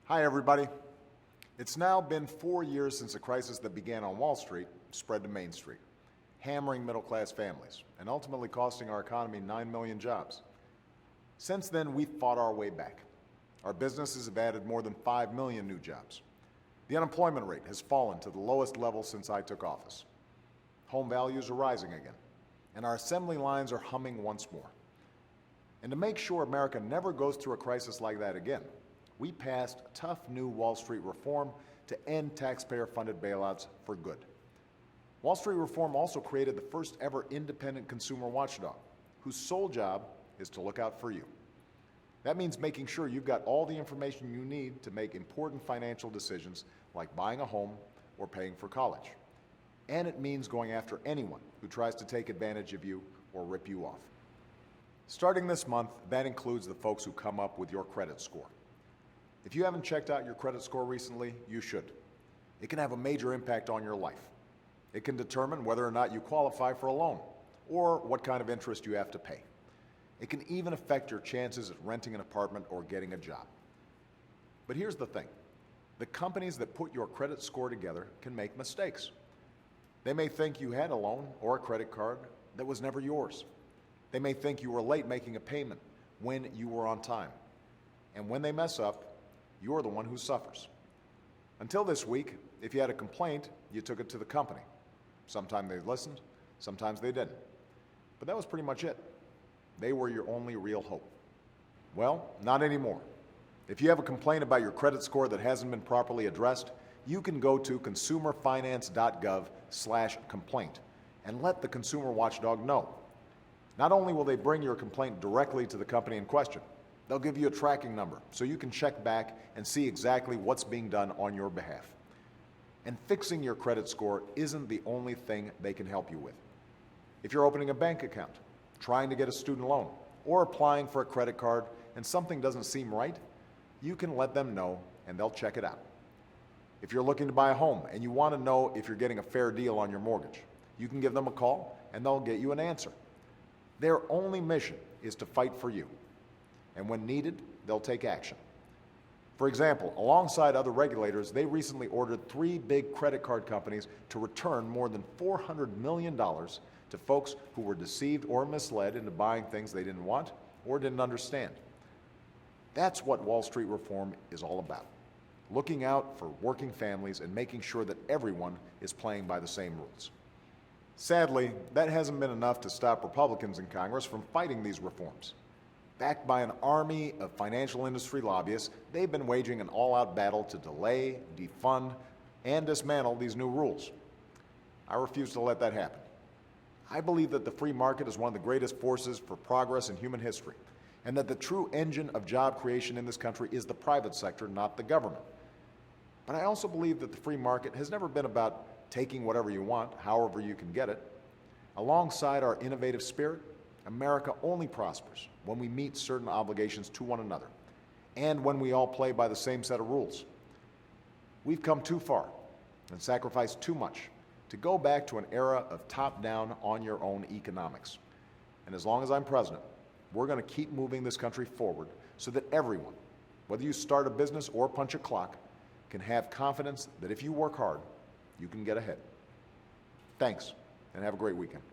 Hi, everybody. It's now been 4 years since the crisis that began on Wall Street spread to Main Street, hammering middle-class families and ultimately costing our economy 9 million jobs. Since then, we've fought our way back. Our businesses have added more than 5 million new jobs. The unemployment rate has fallen to the lowest level since I took office. Home values are rising again, and our assembly lines are humming once more. And to make sure America never goes through a crisis like that again, we passed tough new Wall Street reform to end taxpayer-funded bailouts for good. Wall Street reform also created the first ever independent consumer watchdog, whose sole job is to look out for you. That means making sure you've got all the information you need to make important financial decisions like buying a home or paying for college. And it means going after anyone who tries to take advantage of you or rip you off. Starting this month, that includes the folks who come up with your credit score. If you haven't checked out your credit score recently, you should. It can have a major impact on your life. It can determine whether or not you qualify for a loan or what kind of interest you have to pay. It can even affect your chances at renting an apartment or getting a job. But here's the thing. The companies that put your credit score together can make mistakes. They may think you had a loan or a credit card that was never yours. They may think you were late making a payment when you were on time. And when they mess up, you're the one who suffers. Until this week, if you had a complaint, you took it to the company. Sometimes they listened, sometimes they didn't. But that was pretty much it. They were your only real hope. Well, not anymore. If you have a complaint about your credit score that hasn't been properly addressed, you can go to consumerfinance.gov/complaint and let the consumer watchdog know. Not only will they bring your complaint directly to the company in question, they'll give you a tracking number so you can check back and see exactly what's being done on your behalf. And fixing your credit score isn't the only thing they can help you with. If you're opening a bank account, trying to get a student loan, or applying for a credit card and something doesn't seem right, you can let them know and they'll check it out. If you're looking to buy a home and you want to know if you're getting a fair deal on your mortgage, you can give them a call and they'll get you an answer. Their only mission is to fight for you. And when needed, they'll take action. For example, alongside other regulators, they recently ordered 3 big credit card companies to return more than $400 million to folks who were deceived or misled into buying things they didn't want or didn't understand. That's what Wall Street reform is all about. Looking out for working families and making sure that everyone is playing by the same rules. Sadly, that hasn't been enough to stop Republicans in Congress from fighting these reforms. Backed by an army of financial industry lobbyists, they've been waging an all-out battle to delay, defund, and dismantle these new rules. I refuse to let that happen. I believe that the free market is one of the greatest forces for progress in human history, and that the true engine of job creation in this country is the private sector, not the government. But I also believe that the free market has never been about taking whatever you want, however you can get it. Alongside our innovative spirit, America only prospers when we meet certain obligations to one another and when we all play by the same set of rules. We've come too far and sacrificed too much to go back to an era of top-down, on-your-own economics. And as long as I'm president, we're going to keep moving this country forward so that everyone, whether you start a business or punch a clock, can have confidence that if you work hard, you can get ahead. Thanks, and have a great weekend.